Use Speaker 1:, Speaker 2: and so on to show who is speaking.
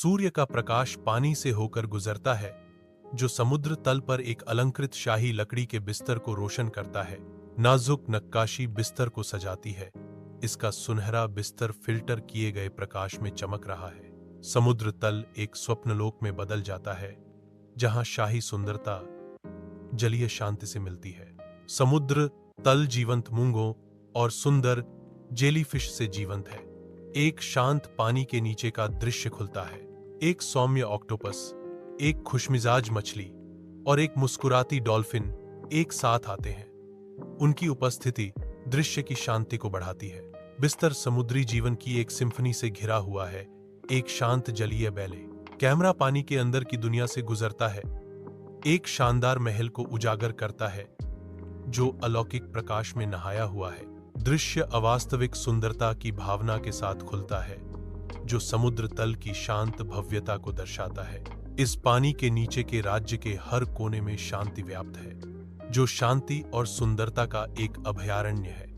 Speaker 1: सूर्य का प्रकाश पानी से होकर गुजरता है, जो समुद्र तल पर एक अलंकृत शाही लकड़ी के बिस्तर को रोशन करता है। नाजुक नक्काशी बिस्तर को सजाती है। इसका सुनहरा बिस्तर फिल्टर किए गए प्रकाश में चमक रहा है। समुद्र तल एक स्वप्नलोक में बदल जाता है, जहां शाही सुंदरता जलीय शांति से मिलती है। समुद्र तल जीवंत मूंगों और सुंदर जेलीफिश से जीवंत है। एक शांत पानी के नीचे का दृश्य खुलता है। एक सौम्य ऑक्टोपस, एक खुशमिजाज मछली और एक मुस्कुराती डॉल्फिन एक साथ आते हैं। उनकी उपस्थिति दृश्य की शांति को बढ़ाती है। बिस्तर समुद्री जीवन की एक सिम्फनी से घिरा हुआ है, एक शांत जलीय बैले। कैमरा पानी के अंदर की दुनिया से गुजरता है, एक शानदार महल को उजागर करता है जो अलौकिक प्रकाश में नहाया हुआ है। दृश्य अवास्तविक सुंदरता की भावना के साथ खुलता है, जो समुद्र तल की शांत भव्यता को दर्शाता है। इस पानी के नीचे के राज्य के हर कोने में शांति व्याप्त है, जो शांति और सुंदरता का एक अभयारण्य है।